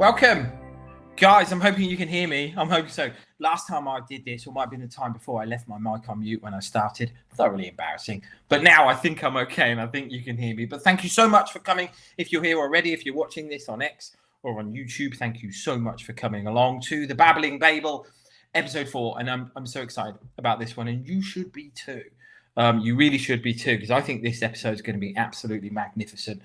Welcome, guys. I'm hoping you can hear me. I'm hoping so. Last time I did this, or might have been the time before, I left my mic on mute when I started. Thoroughly embarrassing. But now I think I'm okay, and I think you can hear me. But thank you so much for coming. If you're here already, if you're watching this on X or on YouTube, thank you so much for coming along to the Babbling Babel episode 4. And I'm so excited about this one, and you should be too. You really should be too, because I think this episode is going to be absolutely magnificent.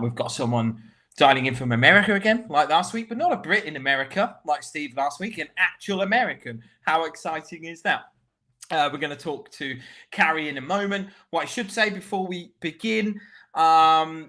We've got someone dialing in from America again, like last week, but not a Brit in America, like Steve last week, an actual American. How exciting is that? We're going to talk to Carrie in a moment. What I should say before we begin, on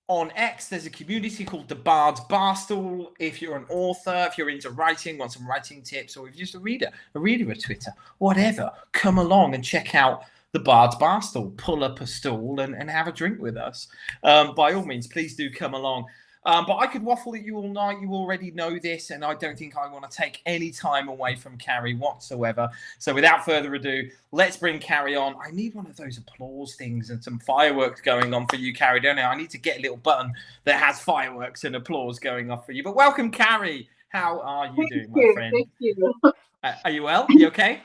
X, there's a community called the Bard's Barstool. If you're an author, if you're into writing, want some writing tips, or if you're just a reader of Twitter, whatever, come along and check out the Bard's Barstool. Pull up a stool and have a drink with us. By all means, please do come along. But I could waffle at you all night. You already know this, and I don't think I want to take any time away from Carrie whatsoever. So without further ado, let's bring Carrie on. I need one of those applause things and some fireworks going on for you, Carrie, don't I? I need to get a little button that has fireworks and applause going off for you. But welcome, Carrie. How are you doing, my friend? Thank you. Are you well? You okay?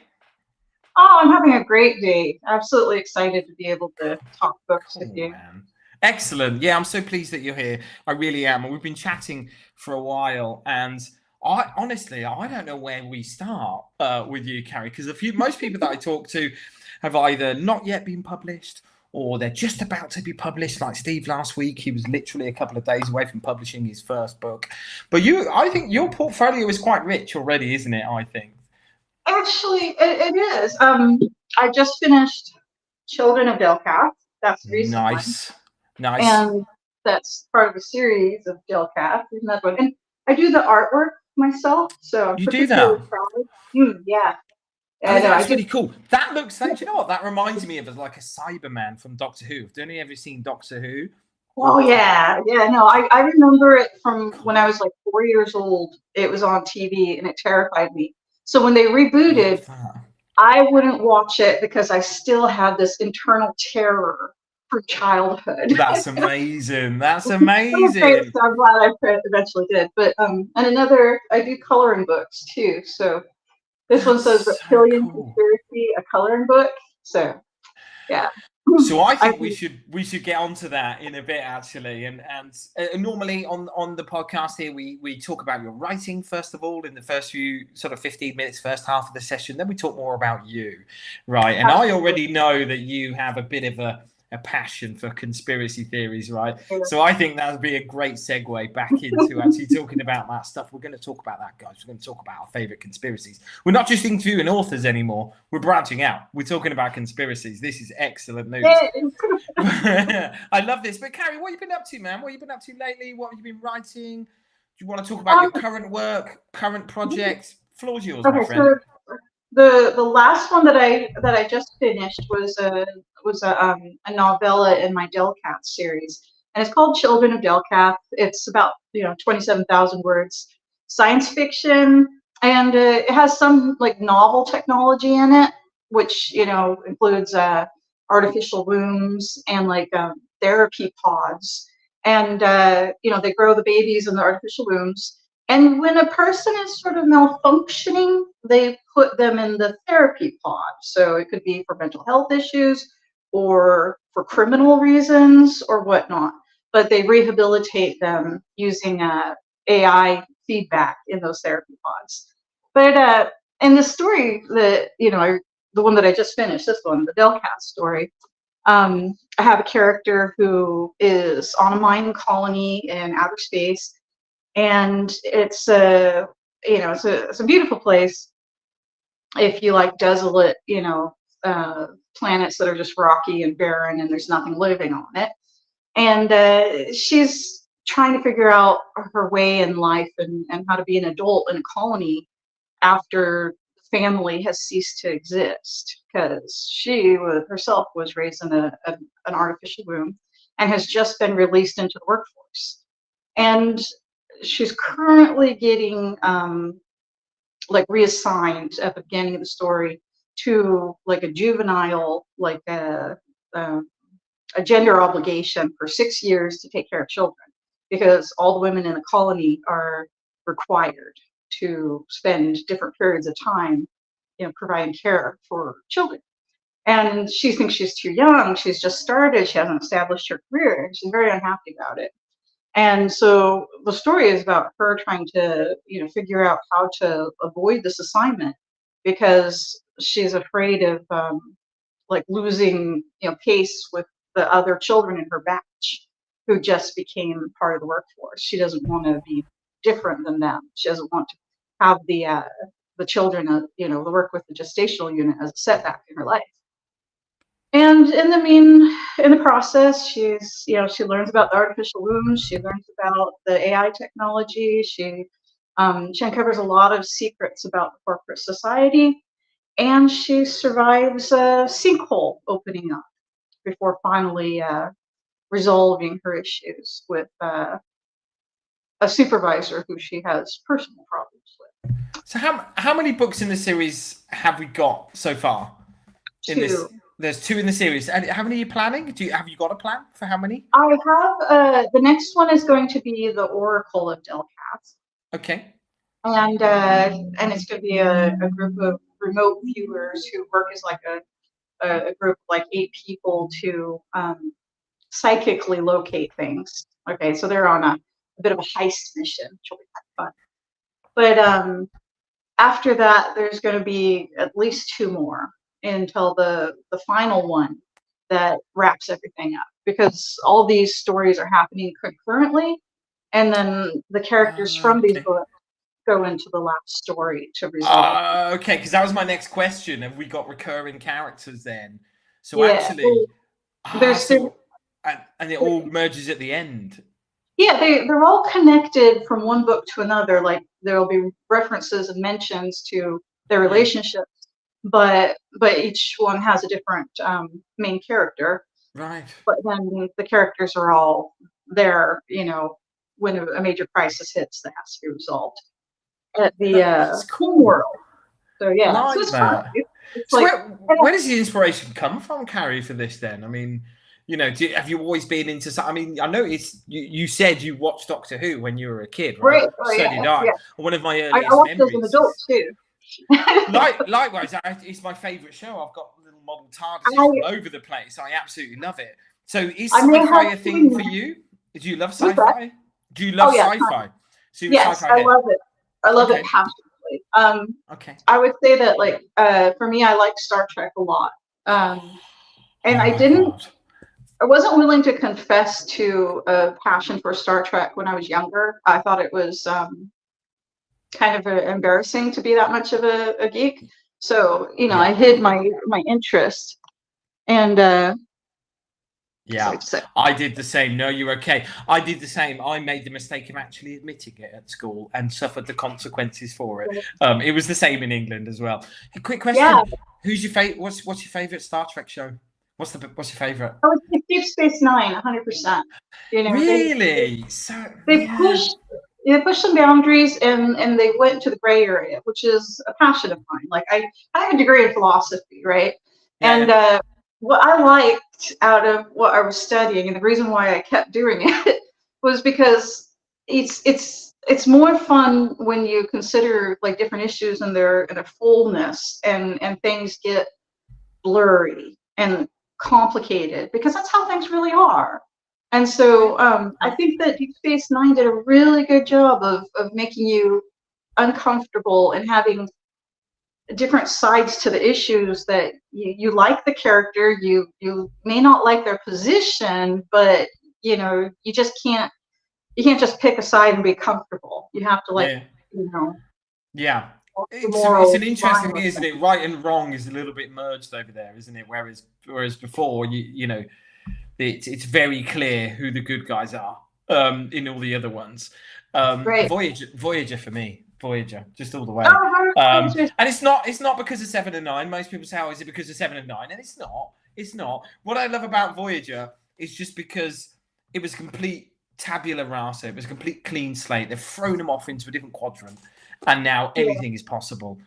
Oh, I'm having a great day. Absolutely excited to be able to talk books with you. Man. Excellent. Yeah, I'm so pleased that you're here. I really am. And we've been chatting for a while, and I don't know where we start with you, Carrie, because most people that I talk to have either not yet been published or they're just about to be published. Like Steve last week, he was literally a couple of days away from publishing his first book. But I think your portfolio is quite rich already, isn't it? I think. Actually, it is. I just finished Children of Delcath. That's the recent one. Nice. And that's part of a series of Delcath. And I do the artwork myself, so I'm you do that. Yeah. Oh, that's really cool. That looks like, you know what? That reminds me of like a Cyberman from Doctor Who. Have any ever seen Doctor Who? Oh yeah. No, I remember it from when I was like 4 years old. It was on TV and it terrified me. So when they rebooted, I wouldn't watch it because I still had this internal terror for childhood. That's amazing. That's amazing. So I'm glad I eventually did. But and I do coloring books too. So this one says Reptilian Conspiracy, a coloring book. So yeah. So I think we should get onto that in a bit, actually. And normally on the podcast here, we talk about your writing first of all in the first few sort of 15 minutes, first half of the session. Then we talk more about you, right? And I already know that you have a bit of a passion for conspiracy theories, right? So I think that would be a great segue back into actually talking about that stuff. We're going to talk about that, guys. We're going to talk about our favorite conspiracies. We're not just interviewing authors anymore. We're branching out. We're talking about conspiracies. This is excellent news. I love this. But Carrie, what have you been up to, man? What have you been up to lately? What have you been writing? Do you want to talk about your current work, current projects? Floor's yours, my friend. So the last one that I just finished was a novella in my Delcath series, and it's called Children of Delcath. It's about 27,000 words, science fiction, and it has some like novel technology in it, which includes artificial wombs and like therapy pods, and they grow the babies in the artificial wombs. And when a person is sort of malfunctioning, they put them in the therapy pod. So it could be for mental health issues or for criminal reasons or whatnot. But they rehabilitate them using AI feedback in those therapy pods. But in the story that, the one that I just finished, this one, the Delcath story, I have a character who is on a mining colony in outer space. And it's a beautiful place if you like desolate, planets that are just rocky and barren and there's nothing living on it. And she's trying to figure out her way in life and how to be an adult in a colony after family has ceased to exist, because she herself was raised in an artificial womb and has just been released into the workforce. And she's currently getting reassigned at the beginning of the story to like a juvenile, like a gender obligation for 6 years to take care of children, because all the women in the colony are required to spend different periods of time, providing care for children. And she thinks she's too young. She's just started. She hasn't established her career. And she's very unhappy about it. And so the story is about her trying to, figure out how to avoid this assignment because she's afraid of like losing, pace with the other children in her batch who just became part of the workforce. She doesn't want to be different than them. She doesn't want to have the children, the work with the gestational unit as a setback in her life. And in the process, she learns about the artificial wombs. She learns about the AI technology. She uncovers a lot of secrets about the corporate society, and she survives a sinkhole opening up before finally resolving her issues with a supervisor who she has personal problems with. So how many books in the series have we got so far? Two. There's 2 in the series. And how many are you planning? Have you got a plan for how many? I have the next one is going to be the Oracle of Delcath. Okay. And it's going to be a group of remote viewers who work as like a group of like 8 people to psychically locate things. Okay, so they're on a bit of a heist mission, which will be kind of fun. But after that, there's going to be at least 2 more until the final one that wraps everything up, because all these stories are happening concurrently, and then the characters from these books go into the last story to resolve. Okay, because that was my next question. Have we got recurring characters then? So yeah, actually, and it all Yeah. merges at the end. Yeah, they're all connected from one book to another. Like there'll be references and mentions to their relationships, but each one has a different main character. Right. But then the characters are all there, when a major crisis hits that has to be resolved at the That's cool. world. So yeah, Like so it's that. fun. It's So like, where does the inspiration come from, Carrie, for this then? I mean, have you always been into? I mean, I noticed you said you watched Doctor Who when you were a kid, right? right? Oh, So did I. Yeah. One of my I earliest watched memories. as an adult too. Likewise, it's my favourite show. I've got little model TARDISes all over the place. I absolutely love it. So is sci-fi a thing for you? Do you love sci-fi? Do you love sci-fi? Yes, sci-fi I love it. I love it passionately. Okay. I would say that, like, for me, I like Star Trek a lot. And I wasn't willing to confess to a passion for Star Trek when I was younger. I thought it was kind of embarrassing to be that much of a geek. So, I hid my interest. And yeah, I did the same. No, you're okay. I did the same. I made the mistake of actually admitting it at school and suffered the consequences for it. It was the same in England as well. A quick question: who's your favorite? What's your favorite Star Trek show? What's your favorite? Oh, it's Deep Space Nine, 100%. Really? They pushed some boundaries and they went to the gray area, which is a passion of mine. Like I have a degree in philosophy, right? And what I liked out of what I was studying, and the reason why I kept doing it, was because it's more fun when you consider like different issues in their fullness, and things get blurry and complicated, because that's how things really are. And so I think that Deep Space Nine did a really good job of making you uncomfortable and having different sides to the issues, that you like the character, you may not like their position, but you just can't just pick a side and be comfortable. You have to it's an interesting thing, isn't it? Right and wrong is a little bit merged over there, isn't it? Whereas before it's very clear who the good guys are in all the other ones. Voyager for me. Voyager, just all the way. And it's not because of 7 and 9. Most people say, "Oh, is it because of 7 and 9?" And it's not. It's not. What I love about Voyager is just because it was complete tabula rasa. It was a complete clean slate. They've thrown them off into a different quadrant, and now anything is possible.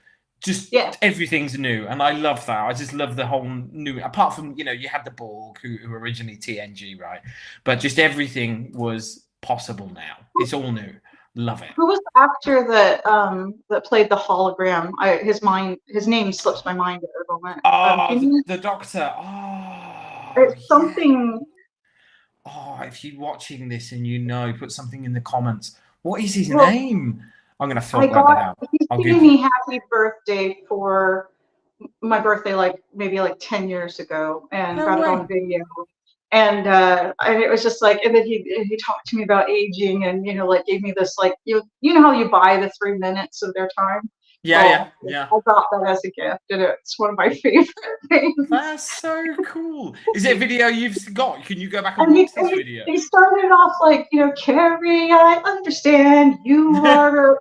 Just everything's new, and I love that. I just love the whole new. Apart from you had the Borg, who originally TNG, right? But just everything was possible now. It's all new. Love it. Who was the actor that played the hologram? His name slips my mind at the moment. Oh, Can you? the Doctor. Oh, It's yeah. something. Oh, if you're watching this and you know, put something in the comments. What is his Well, name? I'm gonna I work that got. out. He's I'll singing Google me it. happy birthday for my birthday, like maybe like 10 years ago, and No got it way. on video. And it was just like, and then he talked to me about aging, and like gave me this, like, you know how you buy the 3 minutes of their time. Yeah, yeah, Well, yeah. I got that as a gift, and it's one of my favorite things. That's so cool. Is it a video you've got? Can you go back and And watch this video? he started off like, Carrie, I understand you are,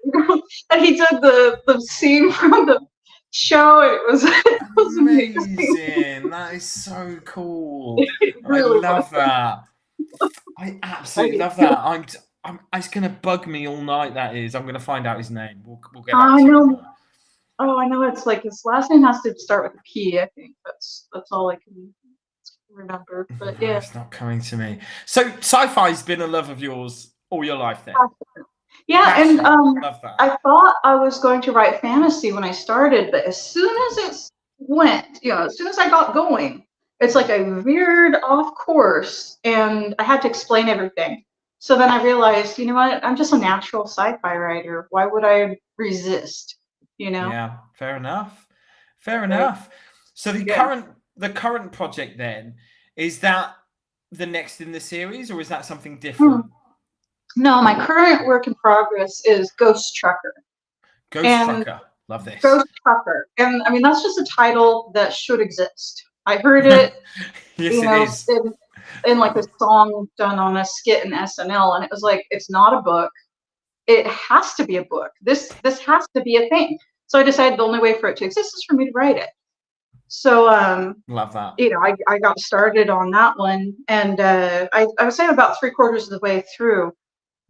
and he did the scene from the show, and it was it was amazing. Amazing. That is so cool. It I really love was. that. I I absolutely mean, love that. It's gonna bug me all night. That is. I'm gonna find out his name. We'll get back I to you on know. that. Oh, I know. It's like his last name has to start with a P. I think that's all I can remember. But No, yeah, it's not coming to me. So sci-fi's been a love of yours all your life then? yeah. And Passion. Love that. I thought I was going to write fantasy when I started, but as soon as it went, as soon as I got going, it's like I veered off course, and I had to explain everything. So then I realized, you know what? I'm just a natural sci-fi writer. Why would I resist? You know? Yeah, fair enough. Fair So enough. So yeah. the current project then, is that the next in the series or is that something Hmm. different? No, my current work in progress is Ghost Trucker. Ghost And Trucker. Love this. Ghost Trucker. And I mean, that's just a title that should exist. I heard it, Yes, it is. in like a song done on a skit in SNL, and it was like, it's not a book. It has to be a book. This has to be a thing. So I decided the only way for it to exist is for me to write it. So Love that. I got started on that one, and I would say about 3/4 of the way through,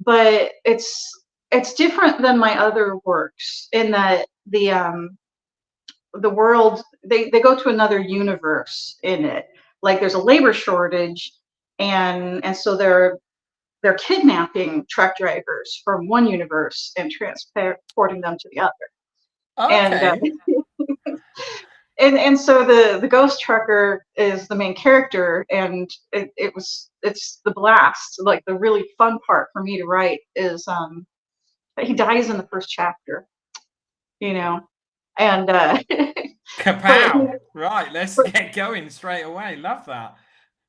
but it's different than my other works in that the world, they go to another universe in it. Like there's a labor shortage, and so they're kidnapping truck drivers from one universe and transporting them to the other. And Okay. and so the ghost trucker is the main character, and it's the blast. Like the really fun part for me to write is that he dies in the first chapter, you know, and but Kapow. Right, let's get going straight away. Love that.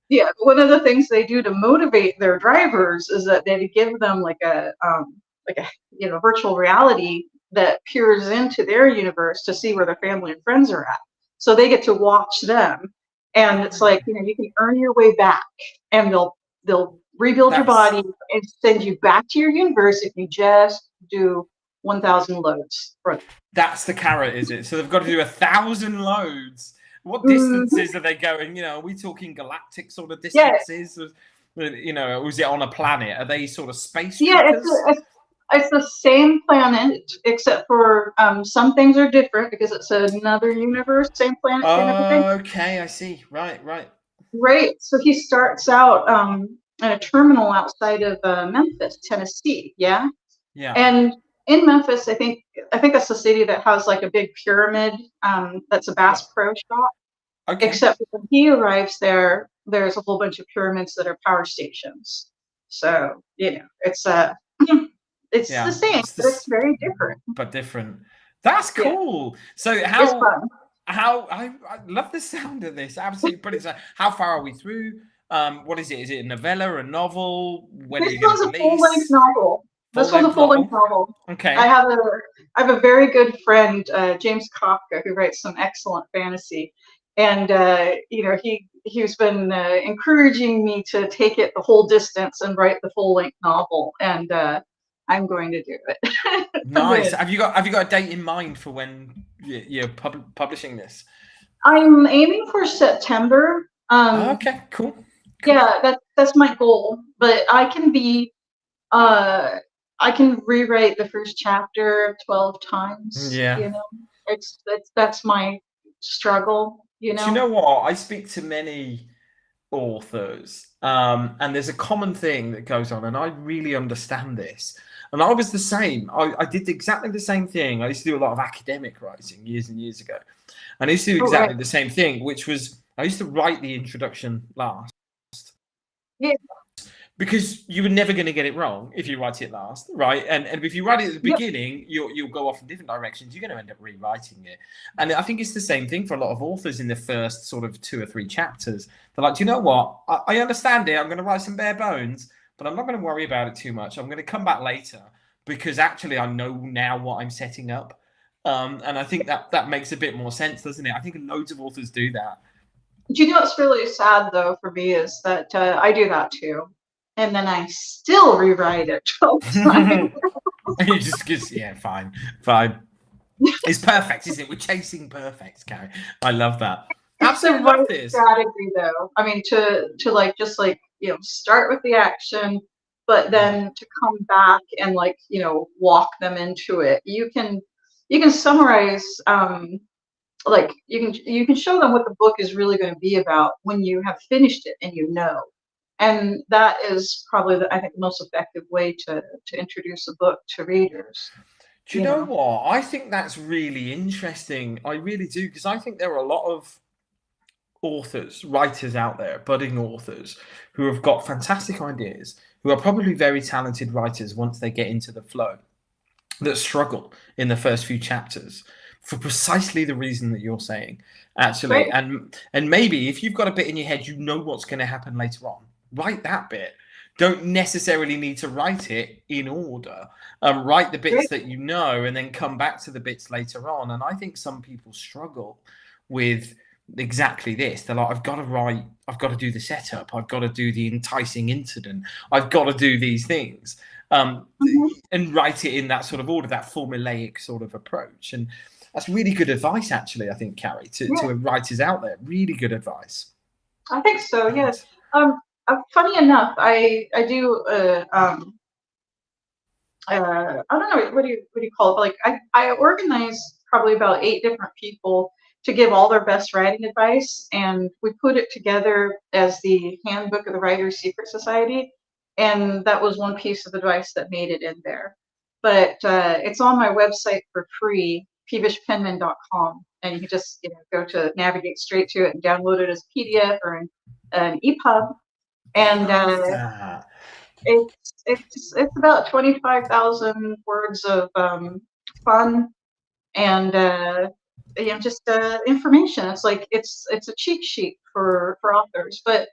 yeah, one of the things they do to motivate their drivers is that they give them like a virtual reality that peers into their universe to see where their family and friends are at. So they get to watch them, and it's like, you can earn your way back, and they'll rebuild your That's body and send you back to your universe if you just do 1,000 loads for them. that's the carrot, is it? So they've got to do 1,000 loads. What Mhm. distances are they going? Are we talking galactic sort of Yeah, distances? Was it on a planet? Are they sort of space yeah, truckers? it's the same planet, except for some things are different because it's another universe, same planet, same everything. Okay, I see. Right, right. Right. So he starts out at a terminal outside of Memphis, Tennessee. Yeah, Yeah. and in Memphis, I think that's the city that has like a big pyramid. That's a Yeah. Bass Pro Shop. Okay. Except when he arrives there, there's a whole bunch of pyramids that are power stations. So it's it's the Yeah. same, It's but it's this, very different. but different. That's Yeah, cool. So it's how fun. how I love the sound of this. Absolutely brilliant. So how far are we through? What is it? Is it a novella, a novel? When are This you going one's to a full-length release? novel. Full This one's a length full-length novel. novel. I Okay. have a I have a very good friend, James Kafka, who writes some excellent fantasy, and he's been encouraging me to take it the whole distance and write the full-length novel, and I'm going to do it. I'm Nice. gonna. Have you got a date in mind for when you're publishing this? I'm aiming for September. Okay. Cool. Cool. Yeah, that's my goal, but uh I can rewrite the first chapter 12 times, Yeah. that's my struggle. Do you know what? I speak to many authors, and there's a common thing that goes on, and I really understand this. And I was the same. I did exactly the same thing. I used to do a lot of academic writing years and years ago. And I used to do exactly the same thing, which was I used to write the introduction last. Yeah. Because you were never going to get it wrong if you write it last, right? And if you write it at the beginning, you'll go off in different directions. You're going to end up rewriting it. And I think it's the same thing for a lot of authors in the first sort of 2 or 3 chapters. They're like, do you know what? I understand it. I'm going to write some bare bones, but I'm not going to worry about it too much. I'm going to come back later because actually I know now what I'm setting up. And I think that makes a bit more sense, doesn't it? I think loads of authors do that. Do you know what's really sad though for me is that I do that too. And then I still rewrite it 12 times. You just fine. It's perfect, isn't it? We're chasing perfect, Carrie. I love that. Absolutely love this strategy, though. I mean, to start with the action, but then to come back and walk them into it. You can summarize. You can show them what the book is really going to be about when you have finished it and and that is probably I think the most effective way to introduce a book to readers. Do you know what? I think that's really interesting. I really do, because I think there are a lot of authors, writers out there, budding authors, who have got fantastic ideas, who are probably very talented writers once they get into the flow, that struggle in the first few chapters for precisely the reason that you're saying, actually. Right. And maybe if you've got a bit in your head, you know what's going to happen later on. Write that bit. Don't necessarily need to write it in order. Write the bits that you know and then come back to the bits later on. And I think some people struggle with exactly this. They're like, I've got to write, I've got to do the setup, I've got to do the enticing incident, I've got to do these things, and write it in that sort of order, that formulaic sort of approach. And that's really good advice, actually, I think, Carrie, to writers out there. Really good advice. I think so, yes. Funny enough, I do I don't know, what do you call it? Like I organize probably about 8 different people to give all their best writing advice, and we put it together as the Handbook of the Writer's Secret Society, and that was one piece of advice that made it in there. But it's on my website for free, peevishpenman.com, and you can just go to navigate straight to it and download it as a PDF or an EPUB. And it's about 25,000 words of fun and just information. It's like it's a cheat sheet for authors. But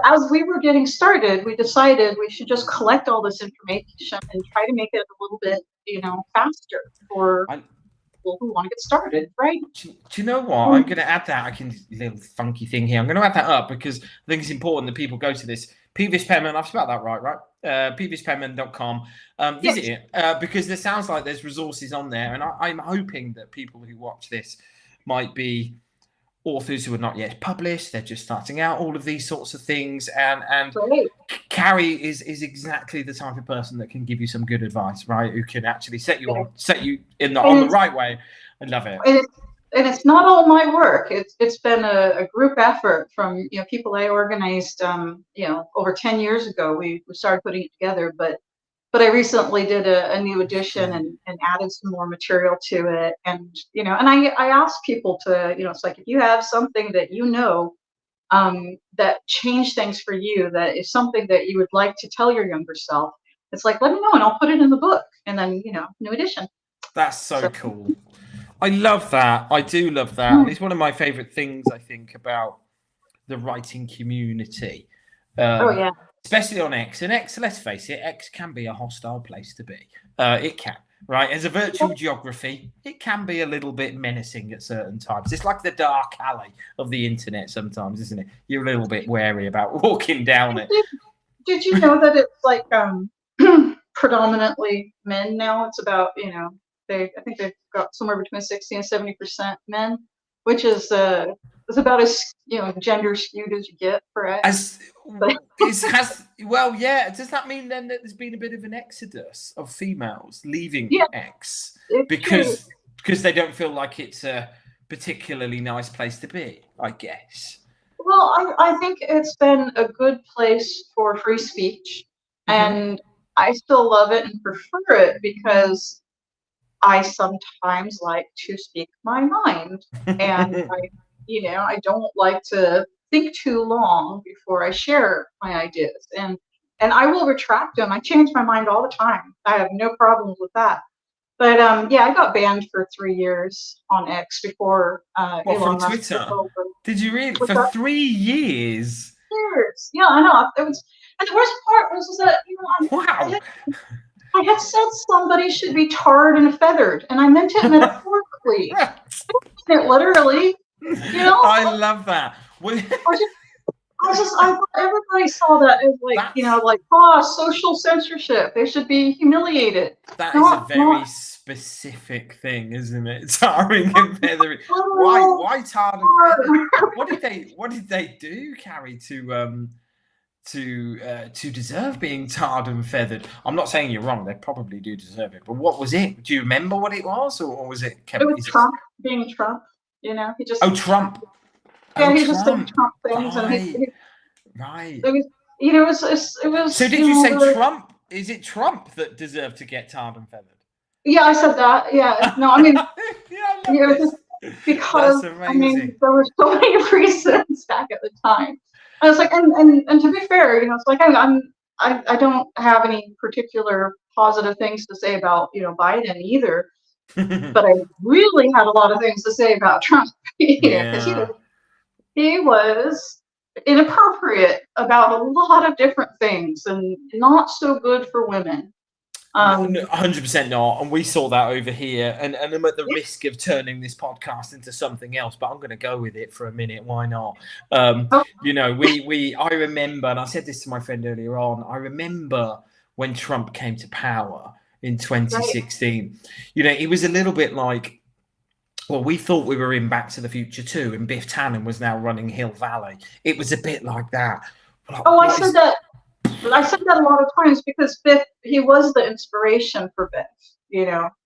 as we were getting started, we decided we should just collect all this information and try to make it a little bit faster for people who want to get started, right? Do you know what? I'm going to add that. Little funky thing here. I'm going to add that up because I think it's important that people go to this. Peevish Penman, I've spelled that right? Peevishpenman.com. Visit it because there sounds like there's resources on there, and I'm hoping that people who watch this might be authors who are not yet published. They're just starting out. All of these sorts of things, and Carrie is exactly the type of person that can give you some good advice, right? Who can actually set you on the right way. I love it. And it's not all my work. It's been a group effort from people I organized over 10 years ago. We started putting it together, but I recently did a new edition and added some more material to it. And and I asked people to it's like, if you have something that that changed things for you, that is something that you would like to tell your younger self, it's like, let me know and I'll put it in the book, and then new edition. That's so cool. I love that. I do love that. And it's one of my favorite things, I think, about the writing community. Especially on X. And X, let's face it, X can be a hostile place to be. It can, right? As a virtual geography, it can be a little bit menacing at certain times. It's like the dark alley of the internet sometimes, isn't it? You're a little bit wary about walking down it. Did you know that it's like predominantly men now? It's about, I think they've got somewhere between 60 and 70% men, which is about as gender skewed as you get for X. Does that mean then that there's been a bit of an exodus of females leaving X because they don't feel like it's a particularly nice place to be, I guess? Well, I think it's been a good place for free speech, and I still love it and prefer it because I sometimes like to speak my mind, and I don't like to think too long before I share my ideas, and I will retract them. I change my mind all the time. I have no problems with that. But yeah, I got banned for 3 years on X before What, from Elon Musk took Twitter? over. Did you really? With For that 3 years? years, yeah, I know. It was, and the worst part was that Wow. I had said somebody should be tarred and feathered, and I meant it metaphorically. It literally, you know. I love that. I thought everybody saw that as like, That's like, social censorship. They should be humiliated. that is a Not, very specific thing, isn't it? Tarring and feathering. literal Why tarred and feathered? tar. What did they do, Carrie, to deserve being tarred and feathered? I'm not saying you're wrong. They probably do deserve it. But what was it? Do you remember what it was, or was it? It was Trump being Trump. He just Trump. yeah, Oh, he just did Trump. Trump things, and Right. it was it was. So did you say Trump? Is it Trump that deserved to get tarred and feathered? Yeah, I said that. Yeah, no, I mean, yeah, I love this. because That's amazing. there were so many reasons back at the time. I was like, and to be fair, it's like I don't have any particular positive things to say about Biden either, but I really had a lot of things to say about Trump because he was inappropriate about a lot of different things and not so good for women. 100% not, and we saw that over here, and I'm at the risk of turning this podcast into something else, but I'm going to go with it for a minute. Why not? I remember, and I said this to my friend earlier on, I remember when Trump came to power in 2016. Right. It was a little bit like, well, we thought we were in Back to the Future 2, and Biff Tannen was now running Hill Valley. It was a bit like that. Like, I said that. I said that a lot of times because Biff, he was the inspiration for Biff.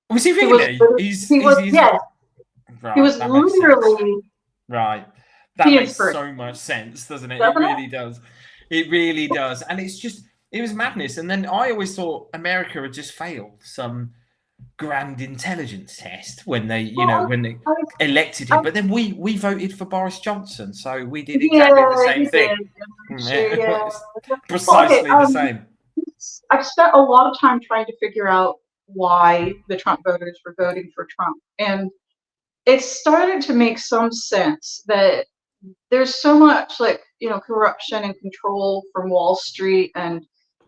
Was he really? He was literally right. That makes so much sense, doesn't it? It really does. It really does, and it was madness. And then I always thought America had just failed some grand intelligence test when they elected him, but then we voted for Boris Johnson, so we did exactly the same thing. Precisely the same. I've spent a lot of time trying to figure out why the Trump voters were voting for Trump, and it started to make some sense that there's so much corruption and control from Wall Street and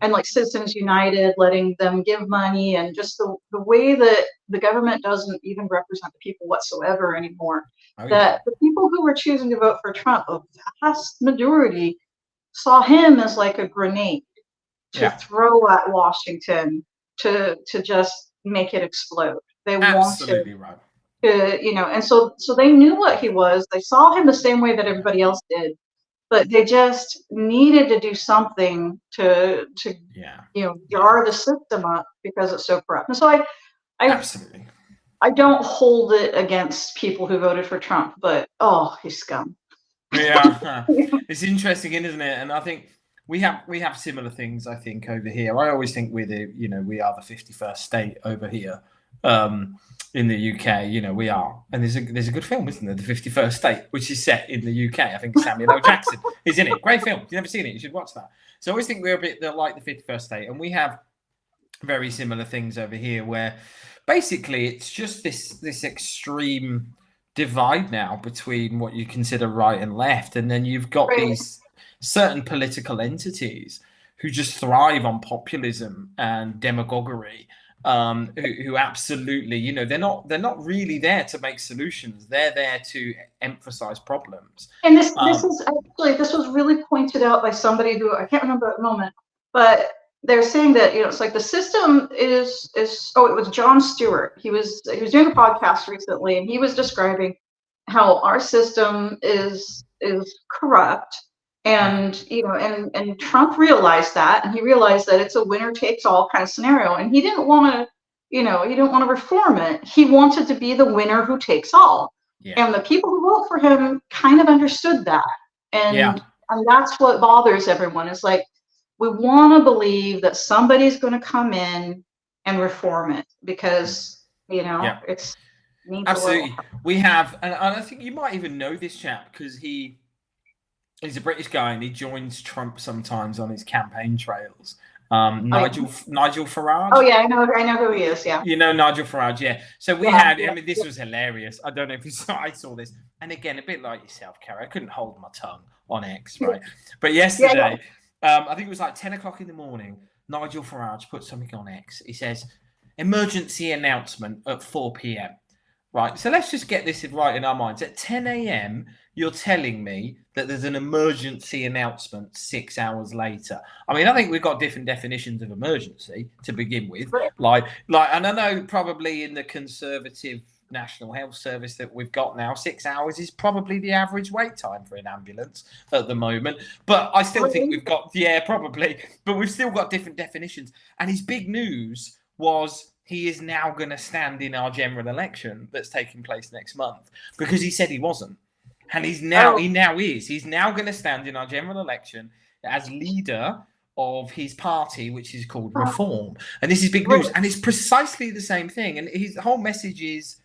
like Citizens United letting them give money, and just the way that the government doesn't even represent the people whatsoever anymore. That the people who were choosing to vote for Trump, a vast majority, saw him as like a grenade to throw at Washington to just make it explode. They absolutely wanted and so they knew what he was. They saw him the same way that everybody else did. But they just needed to do something to jar the system up because it's so corrupt. And so I absolutely, I don't hold it against people who voted for Trump, but he's scum. Yeah, it's interesting, isn't it? And I think we have similar things. I think over here, I always think we are the 51st state over here. In the UK, we are, and there's a good film, isn't there? The 51st State, which is set in the UK. I think Samuel L. Jackson is in it. Great film. If you've never seen it, you should watch that. So I always think we're a bit like the 51st State, and we have very similar things over here, where basically it's just this extreme divide now between what you consider right and left, and then you've got these certain political entities who just thrive on populism and demagoguery. Who absolutely, they're not really there to make solutions. They're there to emphasize problems. And this was really pointed out by somebody who I can't remember at the moment, but they're saying that it's like the system is it was Jon Stewart. He was doing a podcast recently, and he was describing how our system is corrupt. And and Trump realized that, and he realized that it's a winner takes all kind of scenario, and he didn't want to reform it. He wanted to be the winner who takes all, and the people who vote for him kind of understood that, and that's what bothers everyone. Is like we want to believe that somebody's going to come in and reform it because, Yeah. it's needs a little Absolutely. We have, and I think you might even know this chap because he's a British guy and he joins Trump sometimes on his campaign trails. Nigel Farage. Oh yeah, I know who he is. Yeah. You know Nigel Farage, yeah. So we had. I mean, this was hilarious. I don't know if you saw. I saw this, and again, a bit like yourself, Carrie. I couldn't hold my tongue on X, right? But yesterday, I think it was like 10 o'clock in the morning. Nigel Farage put something on X. He says, "Emergency announcement at 4 p.m." Right. So let's just get this right in our minds. At 10 a.m., you're telling me that there's an emergency announcement 6 hours later. I mean, I think we've got different definitions of emergency to begin with. Like, and I know probably in the Conservative National Health Service that we've got now, 6 hours is probably the average wait time for an ambulance at the moment. But I still think we've got, probably. But we've still got different definitions. And his big news was he is now going to stand in our general election that's taking place next month because he said he wasn't. And he now is. He's now going to stand in our general election as leader of his party, which is called Reform. And this is big news. And it's precisely the same thing. And his whole message is,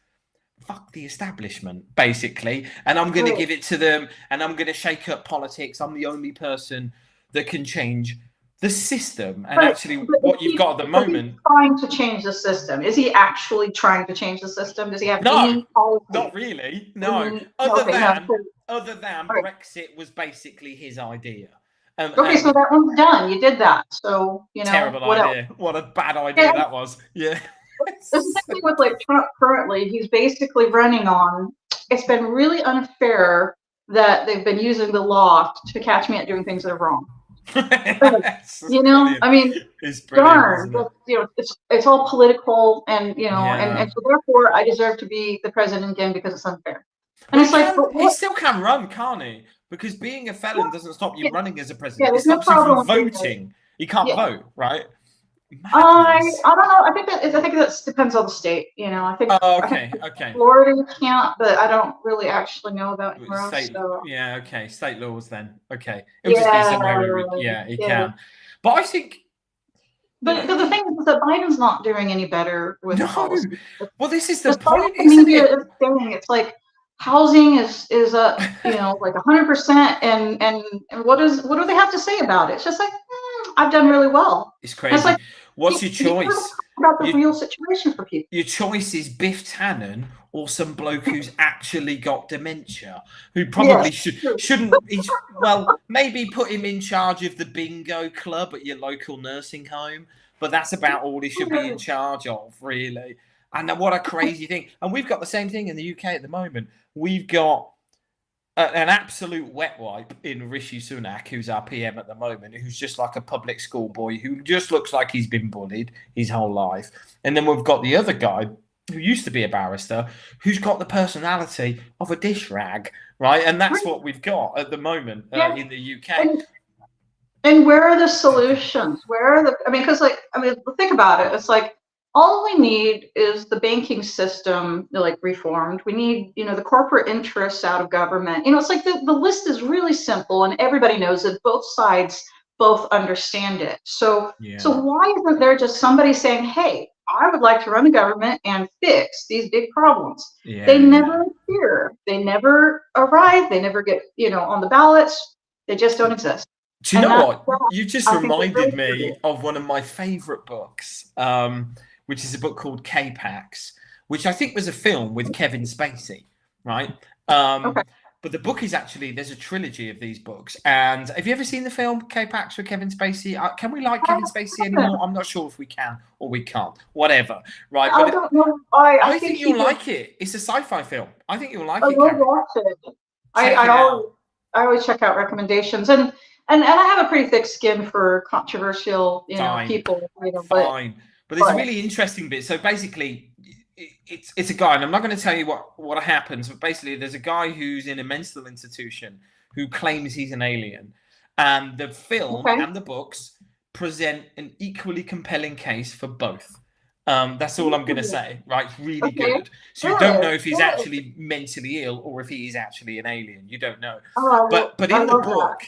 fuck the establishment, basically. And I'm going to give it to them. And I'm going to shake up politics. I'm the only person that can change the system. And what you've got at the moment. He's trying to change the system. Is he actually trying to change the system? Does he have any policy? Not really. No. Other than Brexit was basically his idea. So that one's done. You did that. So, terrible idea. What a bad idea that was. Yeah. The thing with Trump currently, he's basically running on, it's been really unfair that they've been using the law to catch me at doing things that are wrong. I mean, darn, it's all political, and and so therefore I deserve to be the president again because it's unfair. And he still can run, can't he? Because being a felon doesn't stop you running as a president. It stops you from voting. You can't vote, right? I don't know. I think that depends on the state. I think. Okay. Florida you can't, but I don't really actually know about anywhere else. So. Yeah. Okay. State laws then. Okay. It'll just be somewhere where he can. But I think. But the thing is that Biden's not doing any better with policy. Well, this is the point. It's like housing is like 100%, and what do they have to say about it? It's just like I've done really well. It's crazy. It's like, what's your choice? About the real situation for people. Your choice is Biff Tannen or some bloke who's actually got dementia, who probably shouldn't. Maybe put him in charge of the bingo club at your local nursing home, but that's about all he should be in charge of, really. And what a crazy thing! And we've got the same thing in the UK at the moment. We've got an absolute wet wipe in Rishi Sunak, who's our PM at the moment, who's just like a public school boy who just looks like he's been bullied his whole life. And then we've got the other guy who used to be a barrister, who's got the personality of a dish rag, right? And that's what we've got at the moment in the UK. And where are the solutions? Because think about it. It's like, all we need is the banking system reformed. We need, the corporate interests out of government. It's like the list is really simple and everybody knows it. Both sides both understand it. So why isn't there just somebody saying, hey, I would like to run the government and fix these big problems? They never appear. They never arrive. They never get, on the ballots. They just don't exist. Do you know what? You just reminded me of one of my favorite books. Which is a book called K-Pax, which I think was a film with Kevin Spacey, right? But the book is actually, there's a trilogy of these books. And have you ever seen the film K-Pax with Kevin Spacey? Can we like Kevin Spacey anymore? I'm not sure if we can or we can't. Whatever, right? I don't know. I think you'll like it. It's a sci-fi film. I think you'll like it. I watch it. I always check out recommendations. And I have a pretty thick skin for controversial, people. But there's a really interesting bit. So basically, it's a guy, and I'm not going to tell you what happens, but basically there's a guy who's in a mental institution who claims he's an alien. And the film and the books present an equally compelling case for both. That's all I'm going to say, right? It's really good. So you don't know if he's actually mentally ill or if he is actually an alien. You don't know. But in the book,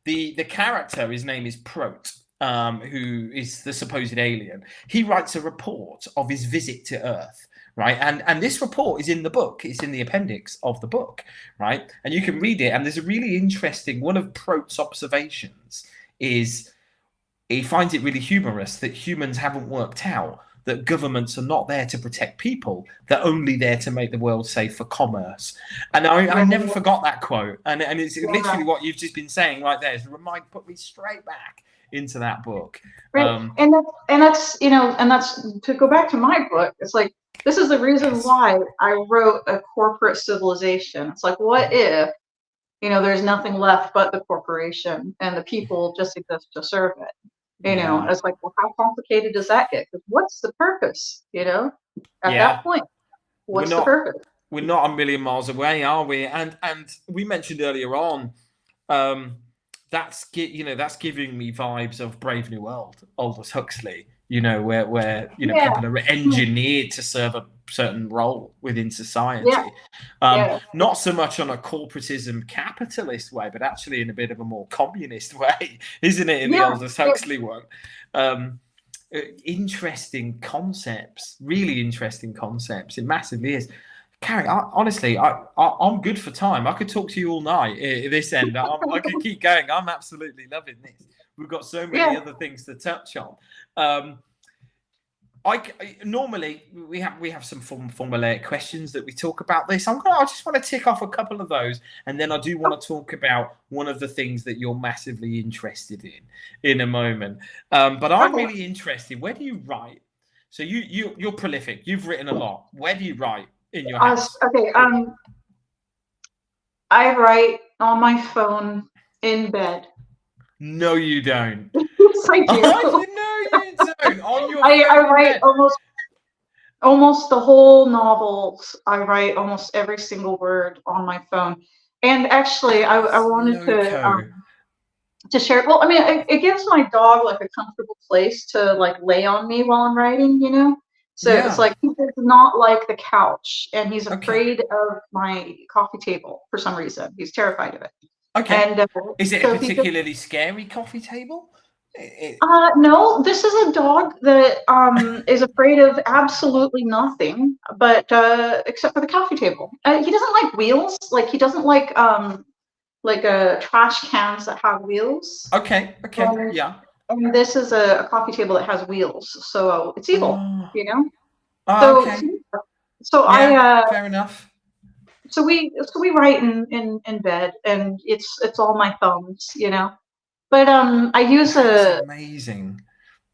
the character, his name is Prot. who is the supposed alien, he writes a report of his visit to Earth, right? And this report is in the book. It's in the appendix of the book, right? And you can read it. And there's a really interesting one of Prote's observations is he finds it really humorous that humans haven't worked out that governments are not there to protect people; they're only there to make the world safe for commerce. And I never forgot that quote. And it's literally what you've just been saying right there. It's put me straight back into that book. Right. And that's to go back to my book. It's like, this is the reason why I wrote a corporate civilization. It's like, what if, there's nothing left but the corporation and the people just exist to serve it? It's like, well, how complicated does that get? Because what's the purpose? At that point, what's the purpose? We're not a million miles away, are we? And we mentioned earlier on, that's giving me vibes of Brave New World, Aldous Huxley. Where people are engineered to serve a certain role within society. Not so much on a corporatism capitalist way, but actually in a bit of a more communist way, isn't it? In the Aldous Huxley one. Interesting concepts, really interesting concepts. It massively is. Carrie, honestly, I'm good for time. I could talk to you all night at this end. I could keep going. I'm absolutely loving this. We've got so many other things to touch on. Normally we have some formulaic questions that we talk about this. I just want to tick off a couple of those, and then I do want to talk about one of the things that you're massively interested in a moment. But I'm really interested. Where do you write? So you're prolific. You've written a lot. Where do you write in your house? Okay. I write on my phone in bed. No, you don't. Yes, I do. No, you don't. On your I write almost the whole novels. I write almost every single word on my phone. And actually, I wanted to share. Well, I mean, it gives my dog like a comfortable place to like lay on me while I'm writing. So it's like he does not like the couch, and he's afraid of my coffee table for some reason. He's terrified of it. Okay. And, is it a particularly scary coffee table? No, this is a dog that is afraid of absolutely nothing, but except for the coffee table. He doesn't like wheels. Like he doesn't like trash cans that have wheels. Okay. And this is a coffee table that has wheels, so it's evil. So fair enough. So we write in bed, and it's all my thumbs, But I use amazing.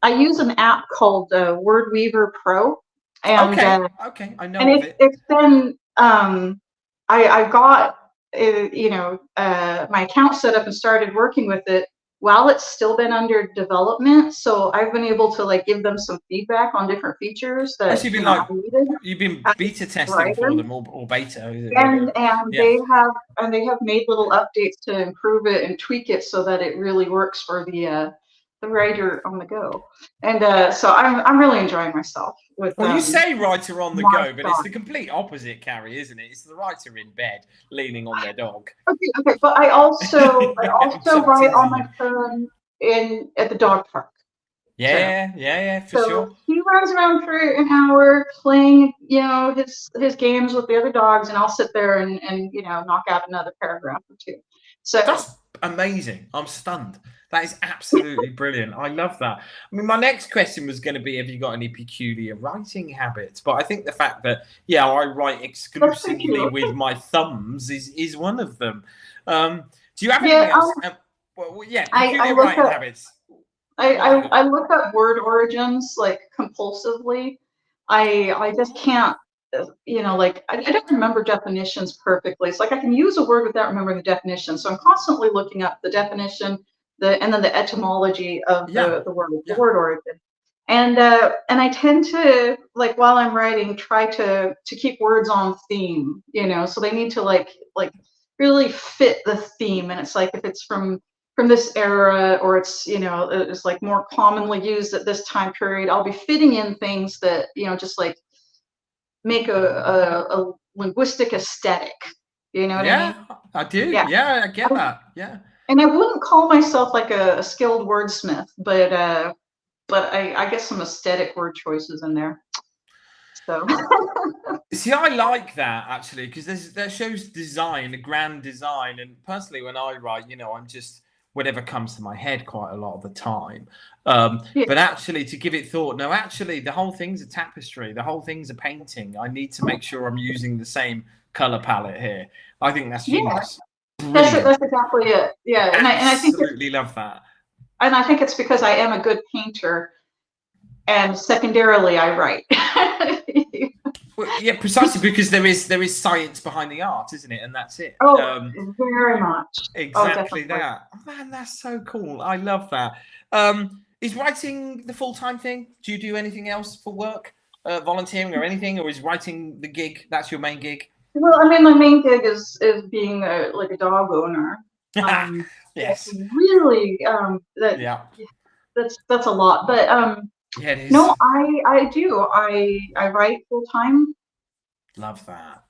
I use an app called WordWeaver Pro, and I know and of it. It's been I got my account set up and started working with it while it's still been under development. So I've been able to like give them some feedback on different features that you've been beta testing for them or beta, and they have made little updates to improve it and tweak it so that it really works for the writer on the go. And so I'm really enjoying myself with. Well, you say writer on the go, but it's the complete opposite, Carrie, isn't it? It's the writer in bed leaning on their dog. Okay, but I also write on my phone at the dog park. Yeah, for sure. He runs around for an hour playing, his games with the other dogs, and I'll sit there and knock out another paragraph or two. So that's amazing. I'm stunned. That is absolutely brilliant. I love that. I mean, my next question was going to be, have you got any peculiar writing habits? But I think the fact that, I write exclusively with my thumbs is one of them. Do you have anything else? Peculiar writing habits. I look up word origins like compulsively. I just can't, I don't remember definitions perfectly. It's like I can use a word without remembering the definition. So I'm constantly looking up the definition, and then the etymology of the word, the word origin. And I tend to, like, while I'm writing, try to keep words on theme, so they need to like really fit the theme. And it's like, if it's from this era, or it's, it's like more commonly used at this time period, I'll be fitting in things that, just like make a linguistic aesthetic. You know what I mean? I do. Yeah, I get that. Yeah. And I wouldn't call myself like a skilled wordsmith, but I get some aesthetic word choices in there. So See, I like that actually because that shows design, a grand design. And personally, when I write, I'm just whatever comes to my head quite a lot of the time. yeah, But actually, to give it thought, no, actually, the whole thing's a tapestry. The whole thing's a painting. I need to make sure I'm using the same color palette here. I think that's yeah, genius. Brilliant. that's exactly it. Yeah, and I think Absolutely love that. it's because I am a good painter, and secondarily I write. Well, yeah, precisely because there is science behind the art, isn't it? And that's it. Oh, very much. Oh, Exactly definitely. that. Oh, man, that's so cool. I love that. Is writing the full-time thing? Do you do anything else for work, volunteering or anything, or is writing the gig? That's your main gig? Well, I mean, my main gig is being like a dog owner. That's Yes. really Yeah. that's a lot. But Yeah, it no, is. I do. I write full time, Love that.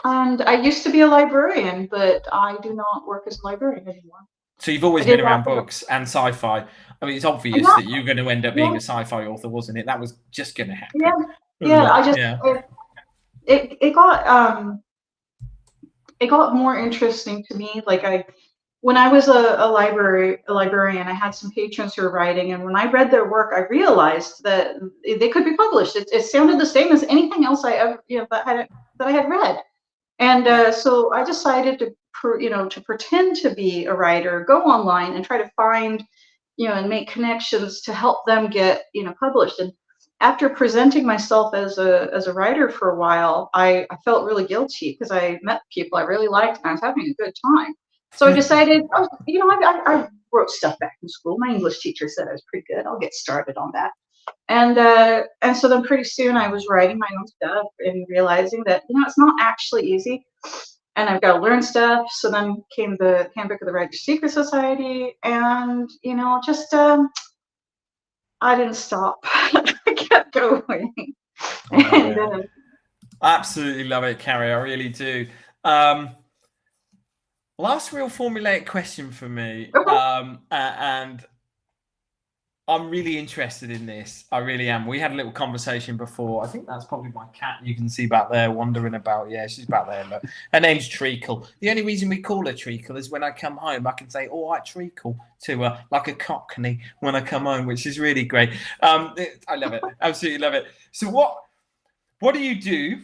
and I used to be a librarian, but I do not work as a librarian anymore. So you've I always been did that around for books and sci-fi. I mean, it's obvious yeah, that you're going to end up being yeah, a sci-fi author, wasn't it? That was just going to yeah, happen, wasn't yeah. it? I just Yeah. it got more interesting to me. Like when I was a librarian, I had some patrons who were writing, and when I read their work, I realized that they could be published. It sounded the same as anything else I ever, that I had read. And Yeah. so I decided to pretend to be a writer, go online and try to find, and make connections to help them get, published. And after presenting myself as a writer for a while, I felt really guilty because I met people I really liked and I was having a good time. So I decided, oh, I wrote stuff back in school. My English teacher said I was pretty good. I'll get started on that. And so then pretty soon I was writing my own stuff and realizing that it's not actually easy, and I've got to learn stuff. So then came the Handbook of the Writer's Secret Society, and just I didn't stop. I kept going, I love and it. Absolutely love it, Carrie. I really do. Last real formulaic question for me, okay, and I'm really interested in this. I really am. We had a little conversation before. I think that's probably my cat you can see back there wandering about. Yeah, she's back there. Look. Her name's Treacle. The only reason we call her Treacle is when I come home, I can say, all right, Treacle, to her, like a cockney when I come home, which is really great. I love it. Absolutely love it. So what do you do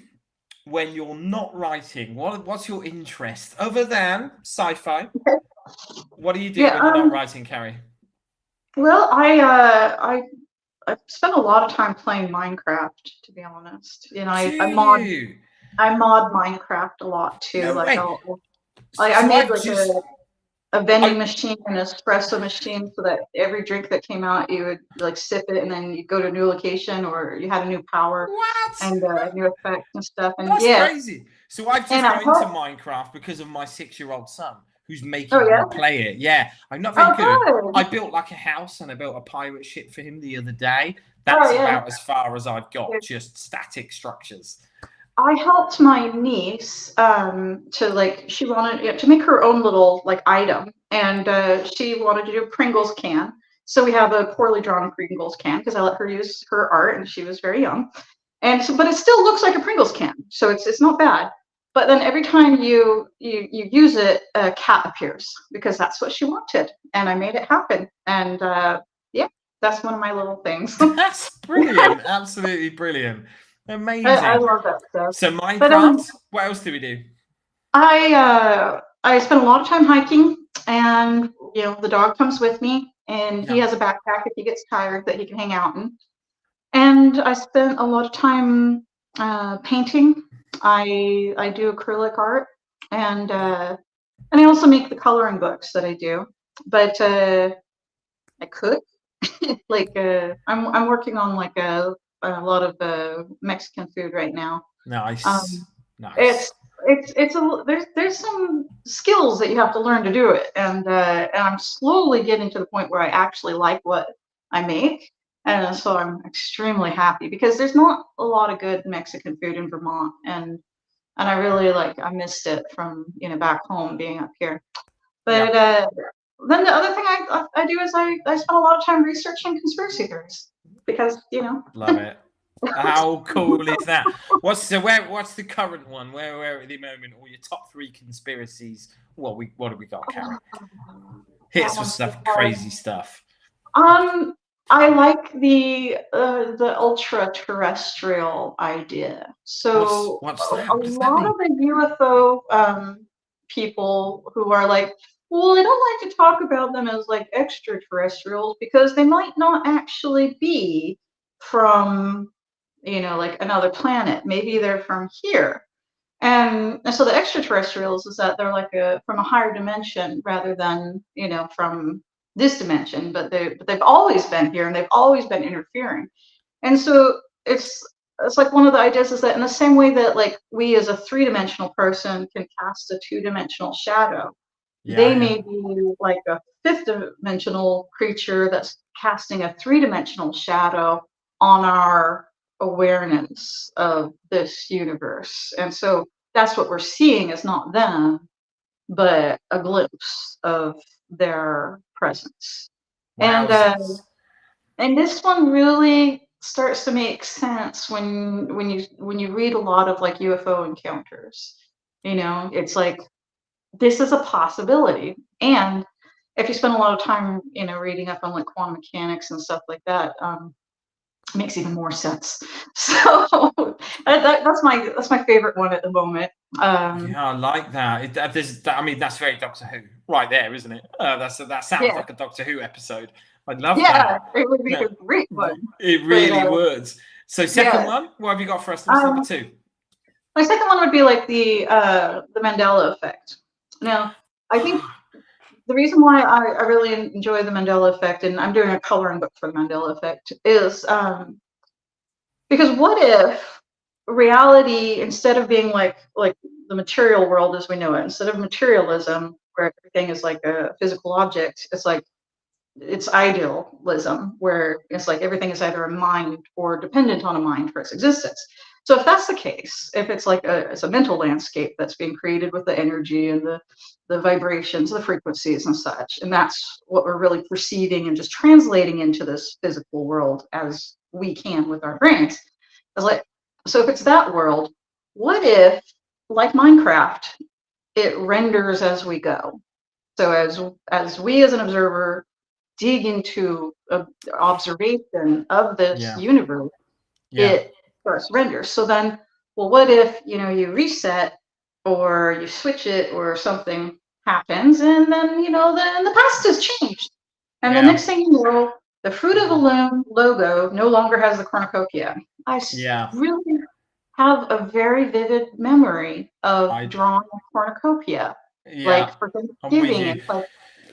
when you're not writing? What's your interest other than sci-fi? What do you do yeah. when you're not writing, Carrie? Well, I spent a lot of time playing Minecraft, to be honest. Do I you? mod Minecraft a lot too. No Like way. I So made I've like just a vending I machine, an espresso machine, so that every drink that came out, you would like sip it, and then you go to a new location, or you had a new power what? and new effects and stuff. And That's yeah, crazy. So I've and just I got into hope. Minecraft because of my 6-year-old son who's Oh making yeah. me play it. Yeah, I'm not very Oh good. I good. built like a house and I built a pirate ship for him the other day. Oh That's yeah. about as far as I've got, just static structures. I helped my niece to she wanted to make her own little like item, and she wanted to do a Pringles can. So we have a poorly drawn Pringles can because I let her use her art, and she was very young. And so, but it still looks like a Pringles can, so it's not bad. But then every time you use it, a cat appears because that's what she wanted, and I made it happen. And yeah, that's one of my little things. That's brilliant. Absolutely brilliant. I Amazing. love that stuff. So But Minecraft, what else do we do? I spend a lot of time hiking, and the dog comes with me, and he Yeah. has a backpack if he gets tired that he can hang out in. And I spent a lot of time painting. I do acrylic art, and I also make the coloring books that I do. But I cook. I'm working on like a lot of Mexican food right now. Nice. Um, Nice. it's there's some skills that you have to learn to do it, and I'm slowly getting to the point where I actually like what I make, and so I'm extremely happy because there's not a lot of good Mexican food in Vermont, and I really I missed it from back home being up here. Yeah. But then the other thing I do is I spend a lot of time researching conspiracy theories because Love it. How cool is that? What's the current one? Where at the moment, or your top 3 conspiracies? What have we got, Carrie? Hit us with stuff, crazy stuff. I like the ultra terrestrial idea. So what's that? a What does that lot mean? of the UFO people who are like, well, I don't like to talk about them as like extraterrestrials because they might not actually be from, like another planet. Maybe they're from here. And so the extraterrestrials is that they're like from a higher dimension rather than from this dimension, but they've always been here and they've always been interfering. And so it's like one of the ideas is that in the same way that like we as a 3-dimensional person can cast a 2-dimensional shadow, they may be like a 5th-dimensional creature that's casting a 3-dimensional shadow on our awareness of this universe. And so that's what we're seeing is not them, but a glimpse of their presence. And Wowzers. and this one really starts to make sense when you read a lot of like UFO encounters. It's like this is a possibility. And if you spend a lot of time, reading up on like quantum mechanics and stuff like that, it makes even more sense. So that's my favorite one at the moment. Yeah, I like that. I mean, that's very Doctor Who, right there, isn't it? That sounds like a Doctor Who episode. I love that. It would be Yeah, a great one. it really would. So, second Yeah. one, what have you got for us? What's number 2? My second one would be like the Mandela effect. Now, I think the reason why I really enjoy the Mandela effect, and I'm doing a coloring book for the Mandela effect, is because what if reality, instead of being like the material world as we know it, instead of materialism where everything is like a physical object, it's idealism where it's like everything is either a mind or dependent on a mind for its existence. So if that's the case, if it's like it's a mental landscape that's being created with the energy and the vibrations, the frequencies and such, and that's what we're really perceiving and just translating into this physical world as we can with our brains. It's like, so if it's that world, what if, like Minecraft, it renders as we go? So as we as an observer dig into observation of this universe, it starts renders. So then, well, what if you reset or you switch it or something happens, and then then the past has changed, and the next thing you know, the Fruit of the Loom logo no longer has the cornucopia. I really have a very vivid memory of drawing a cornucopia, like for Thanksgiving. It's like,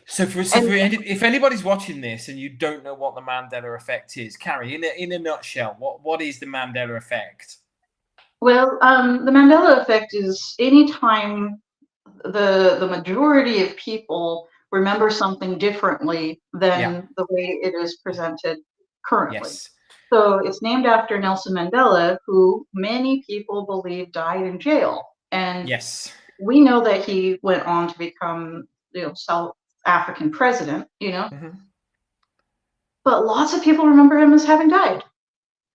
if anybody's watching this and you don't know what the Mandela effect is, Carrie, in a nutshell, what is the Mandela effect? Well, the Mandela effect is anytime the majority of people remember something differently than the way it is presented currently. So it's named after Nelson Mandela, who many people believe died in jail. And we know that he went on to become South African president, but lots of people remember him as having died.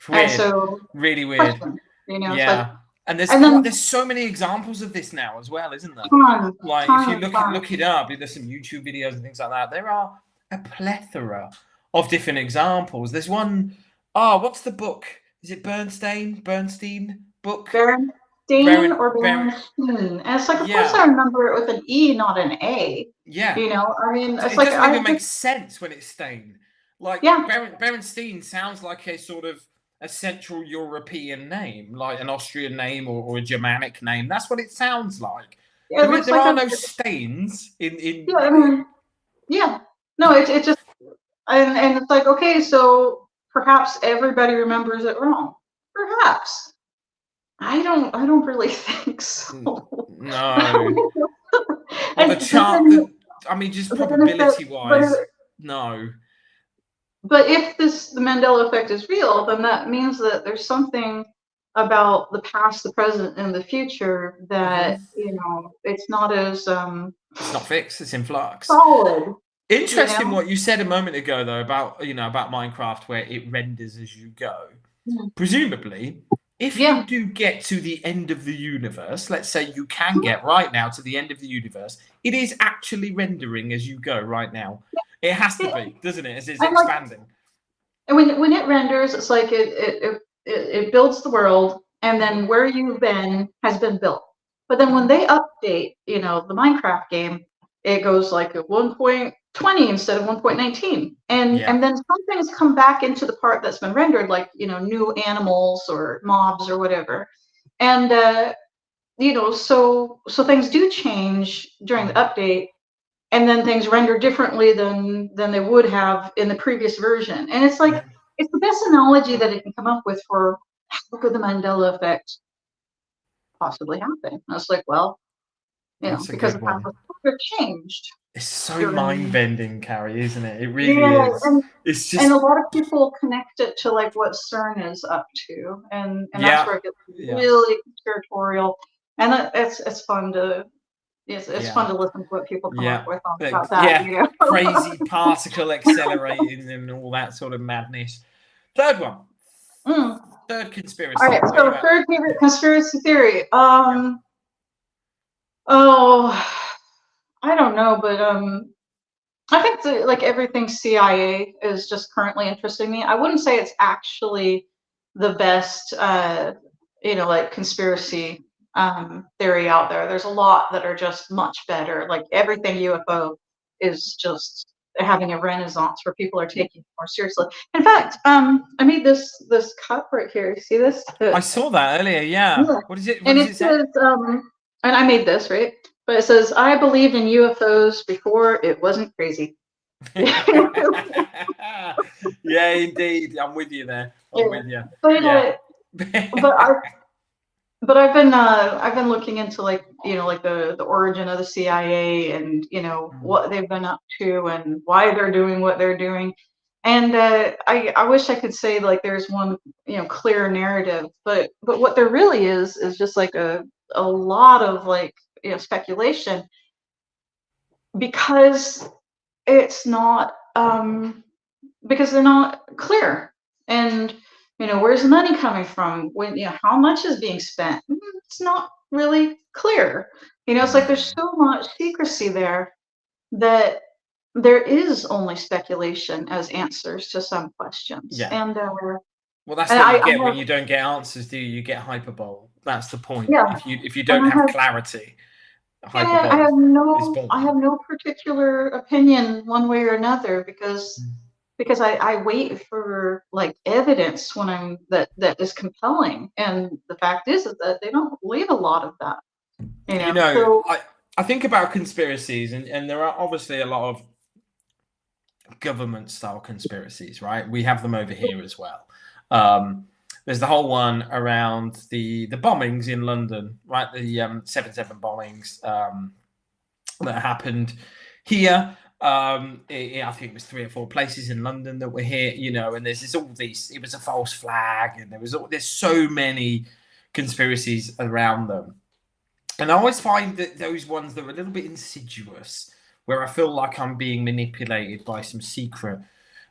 Weird. And so, really weird. Yeah. And there's so many examples of this now as well, isn't there? If you look it up, there's some YouTube videos and things like that. There are a plethora of different examples. There's one, what's the book? Is it Bernstein book? Bernstein or Bernstein. And it's like, of course I remember it with an E, not an A. Yeah. I mean, it doesn't even make sense when it's Stain. Like, Bernstein sounds like a sort of a Central European name, like an Austrian name or a Germanic name. That's what it sounds like. Yeah, there are no stains in. No, it's just and it's like, okay, so perhaps everybody remembers it wrong. Perhaps. I don't really think so. No. And just probability wise, no. But if the Mandela effect is real, then that means that there's something about the past, the present, and the future that it's not as it's not fixed. It's in flux. Solid. Interesting what you said a moment ago, though, about about Minecraft, where it renders as you go. Presumably, if you do get to the end of the universe, let's say you can get right now to the end of the universe, it is actually rendering as you go right now. It has to be, doesn't it? As it's expanding. And when it renders, it's like it builds the world, and then where you've been has been built. But then when they update, the Minecraft game, it goes like at 1.20 instead of 1.19, and then some things come back into the part that's been rendered, like new animals or mobs or whatever, and so things do change during the update, and then things render differently than they would have in the previous version. And it's like it's the best analogy that it can come up with for how could the Mandela effect possibly happen. And it's like, well, because the path of changed. It's so mind-bending, Carrie, isn't it? It really is. It's just, and a lot of people connect it to like what CERN is up to, and that's where it gets really conspiratorial. And it's fun to fun to listen to what people come up with about that. Crazy particle accelerating and all that sort of madness. Third one. Third conspiracy. All right, so third favorite conspiracy theory. I don't know, but I think like everything CIA is just currently interesting me. I wouldn't say it's actually the best, like conspiracy theory out there. There's a lot that are just much better. Like everything UFO is just having a renaissance where people are taking it more seriously. In fact, I made this cup right here. You see this? I saw that earlier. Yeah. What is it? What and does it say? says, and I made this, right? But it says, I believed in UFOs before it wasn't crazy. Yeah, indeed. I'm with you there. I'm with you. But I've been looking into like the origin of the CIA and what they've been up to and why they're doing what they're doing, and I wish I could say like there's one clear narrative, but what there really is just like a lot of like speculation, because it's not because they're not clear. And where's the money coming from? When how much is being spent? It's not really clear. It's like there's so much secrecy there that there is only speculation as answers to some questions. And well, that's what you get when you don't get answers, do you? You get hyperbole. That's the point. If you don't have clarity, I have no particular opinion one way or another, because I wait for like evidence when that is compelling, and the fact is that they don't believe a lot of that. I think about conspiracies, and there are obviously a lot of government style conspiracies, right? We have them over here as well. There's the whole one around the bombings in London, right? The 7/7 bombings that happened here. I think it was 3 or 4 places in London that were hit, and there's it was a false flag, and there's so many conspiracies around them. And I always find that those ones that are a little bit insidious, where I feel like I'm being manipulated by some secret,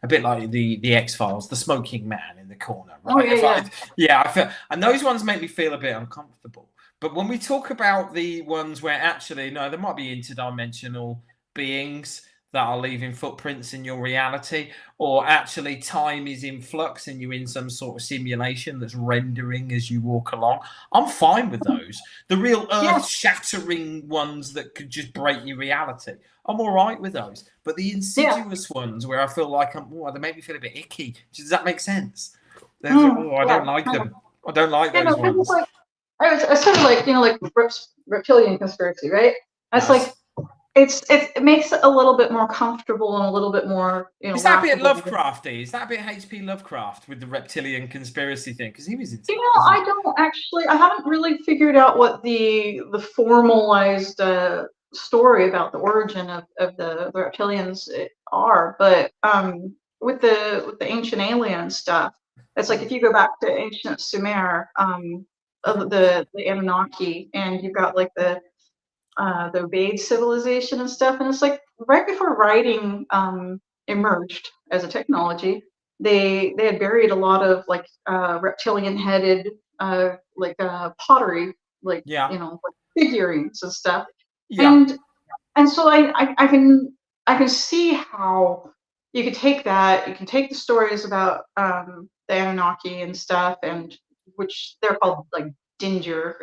a bit like the X-Files, the smoking man in the corner, right? I feel, and those ones make me feel a bit uncomfortable. But when we talk about the ones where actually, no, there might be interdimensional beings that are leaving footprints in your reality, or actually time is in flux and you're in some sort of simulation that's rendering as you walk along, I'm fine with those. The real earth-shattering ones that could just break your reality, I'm all right with those. But the insidious ones where I feel like they make me feel a bit icky. Does that make sense? I don't like them. I don't like those ones. It's sort of like like reptilian conspiracy, right? It's like it makes it a little bit more comfortable and a little bit more Is that a bit Lovecrafty? Is that a bit H.P. Lovecraft with the reptilian conspiracy thing? Because he was into I haven't really figured out what the formalized story about the origin of the reptilians are, but with the ancient alien stuff, it's like if you go back to ancient Sumer, of the Anunnaki, and you've got like the the Vedic civilization and stuff. And it's like right before writing emerged as a technology, they had buried a lot of like reptilian headed pottery, like Yeah. like figurines and stuff. Yeah. And so I can see how you could take that, you can take the stories about the Anunnaki and stuff, and which they're called like Dinger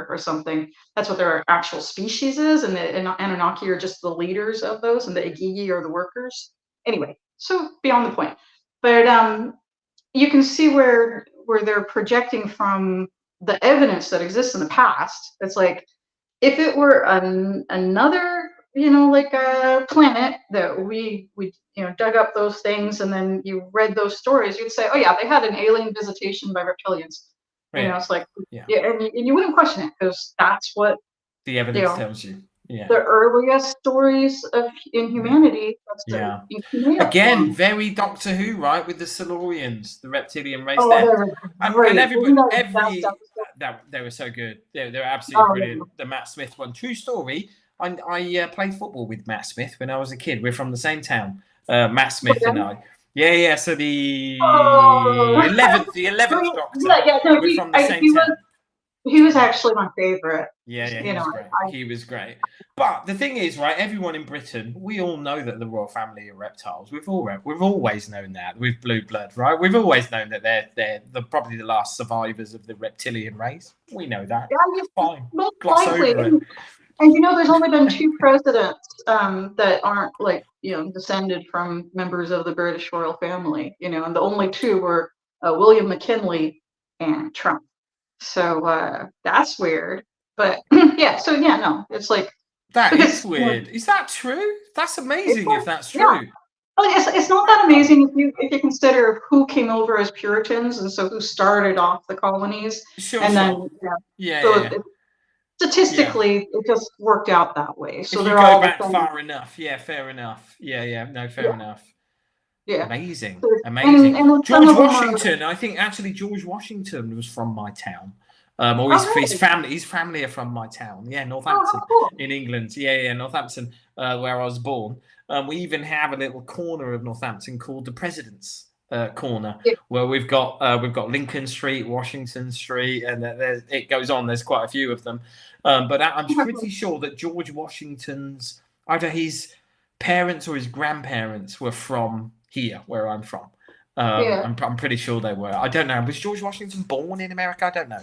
or something. That's what their actual species is, and the Anunnaki are just the leaders of those, and the Igigi are the workers. Anyway, so beyond the point. But you can see where they're projecting from the evidence that exists in the past. It's like if it were another, like a planet that we dug up those things and then you read those stories, you'd say, oh yeah, they had an alien visitation by reptilians. Really? It's like, Yeah. yeah, and you wouldn't question it because that's what The evidence tells you. Yeah. the earliest stories in humanity. Yeah. Made up Again, from. very Doctor Who, right? With the Silurians, the reptilian race Oh, there. they were great. And everybody, Isn't that the best episode? they were so good. They're absolutely Oh, brilliant. The Matt Smith one, true story. I played football with Matt Smith when I was a kid. We're from the same town, Matt Smith and I. Yeah. So the 11th Doctor. Yeah, no, we're from the same town. He was actually my favorite. Yeah, he was great. He was great. But the thing is, right, everyone in Britain, we all know that the royal family are reptiles. We've always known that with blue blood, right? We've always known that they're probably the last survivors of the reptilian race. We know that. Yeah, fine. Most Gloss likely. over it. And there's only been 2 presidents that aren't descended from members of the British royal family. And the only 2 were William McKinley and Trump. So that's weird. But no, it's like that is weird. Is that true? That's amazing if that's true. Yeah. Well, it's not that amazing if you consider who came over as Puritans and so who started off the colonies. Sure. Then statistically, it just worked out that way. So if they're you go all back far enough, fair enough. Fair enough. Yeah. Amazing. And George Washington, I think actually George Washington was from my town. His family are from my town. Yeah, Northampton in England. Yeah, Northampton, where I was born. We even have a little corner of Northampton called the President's Corner, where we've got Lincoln Street, Washington Street, and it goes on. There's quite a few of them. But I'm pretty sure that George Washington's either his parents or his grandparents were from here, where I'm from. I'm pretty sure they were. I don't know. Was George Washington born in America? I don't know.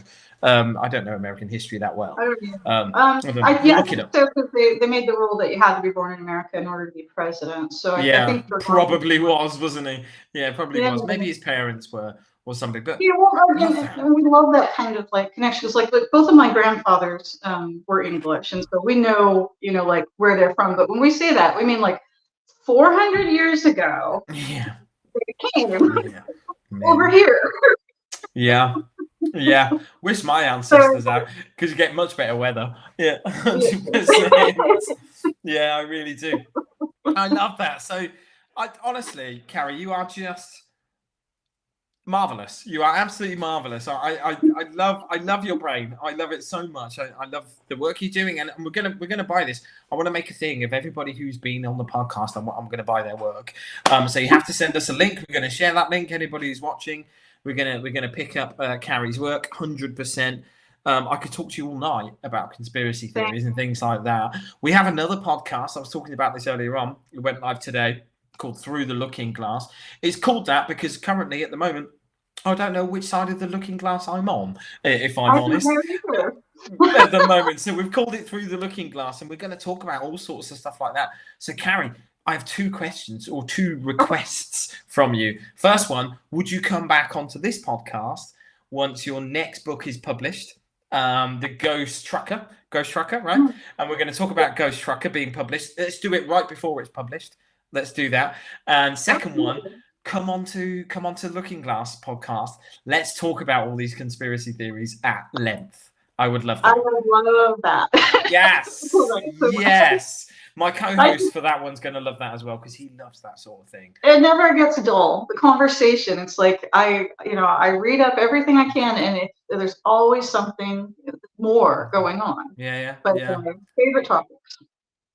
I don't know American history that well. Look it up. So because they made the rule that you had to be born in America in order to be president. So I think probably wasn't he? Yeah, probably was. Maybe his parents were or something. But we love that kind of like connection. It's like both of my grandfathers were English, and so we know like where they're from. But when we say that, we mean like 400 years ago. Yeah. They came over here. Yeah. Wish my ancestors out because you get much better weather. Yeah, 100%. Yeah, I really do. I love that. So, honestly, Carrie, you are just marvelous. You are absolutely marvelous. I love your brain. I love it so much. I love the work you're doing, and we're gonna buy this. I want to make a thing of everybody who's been on the podcast. I'm gonna buy their work. So you have to send us a link. We're gonna share that link. Anybody who's watching, we're gonna pick up Carrie's work 100%. I could talk to you all night about conspiracy theories and things like that. We have another podcast. I was talking about this earlier on. It went live today, called Through the Looking Glass. It's called that because currently at the moment, I don't know which side of the looking glass I'm on, if I'm honest, at the moment. So we've called it Through the Looking Glass, and we're going to talk about all sorts of stuff like that. So, Carrie, I have 2 questions or 2 requests from you. First one, would you come back onto this podcast once your next book is published? The Ghost Trucker, right? And we're going to talk about Ghost Trucker being published. Let's do it right before it's published. Let's do that. And second one, come on to Looking Glass podcast. Let's talk about all these conspiracy theories at length. I would love that. I would love that. Yes. Yes. My co-host for that one's going to love that as well because he loves that sort of thing. It never gets dull. The conversation, it's like I read up everything I can, and there's always something more going on. Yeah. But favorite topics.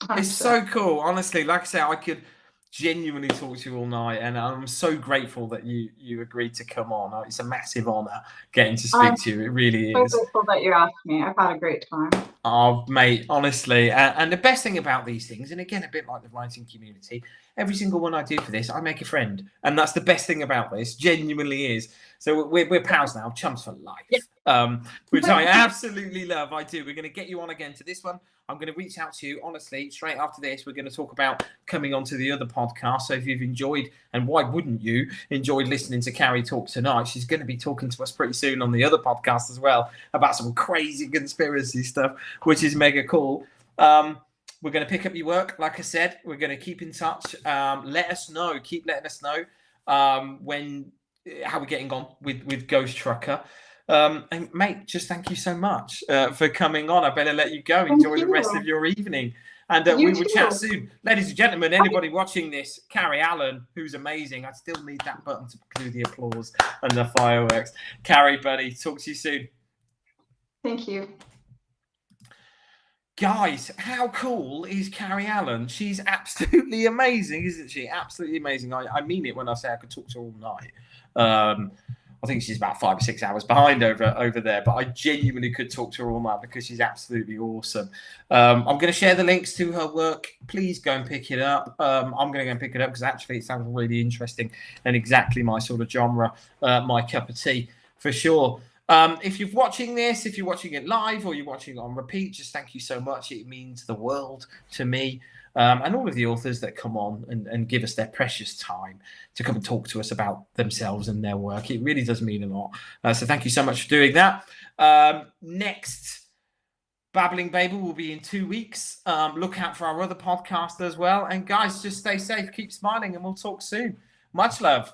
100%. It's so cool. Honestly, like I say, I could genuinely talk to you all night, and I'm so grateful that you agreed to come on. It's a massive honor getting to speak to you. It really so is. grateful that you asked me. I've had a great time. Oh, mate, honestly. And the best thing about these things, and again, a bit like the writing community, every single one I do for this, I make a friend. And that's the best thing about this, genuinely is. So we're pals now, chums for life, which I absolutely love. I do. We're going to get you on again to this one. I'm going to reach out to you, honestly, straight after this. We're going to talk about coming on to the other podcast. So if you've enjoyed, and why wouldn't you, enjoyed listening to Carrie talk tonight, she's going to be talking to us pretty soon on the other podcast as well about some crazy conspiracy stuff, which is mega cool. We're going to pick up your work. Like I said, we're going to keep in touch. Let us know. Keep letting us know how we're getting on with Ghost Trucker. And mate, just thank you so much for coming on. I better let you go. Enjoy the rest of your evening. And we will chat soon. Ladies and gentlemen, anybody watching this, Carrie Allen, who's amazing. I still need that button to do the applause and the fireworks. Carrie, buddy, talk to you soon. Thank you. Guys, how cool is Carrie Allen? She's absolutely amazing, isn't she? Absolutely amazing. I mean it when I say I could talk to her all night. I think she's about 5 or 6 hours behind over there, but I genuinely could talk to her all night because she's absolutely awesome. I'm going to share the links to her work. Please go and pick it up. I'm going to go and pick it up because actually it sounds really interesting and exactly my sort of genre, my cup of tea for sure. If you're watching this, if you're watching it live or you're watching it on repeat, just thank you so much. It means the world to me. And all of the authors that come on and give us their precious time to come and talk to us about themselves and their work. It really does mean a lot. So thank you so much for doing that. Next Babbling Babel will be in 2 weeks. Look out for our other podcast as well. And guys, just stay safe, keep smiling, and we'll talk soon. Much love.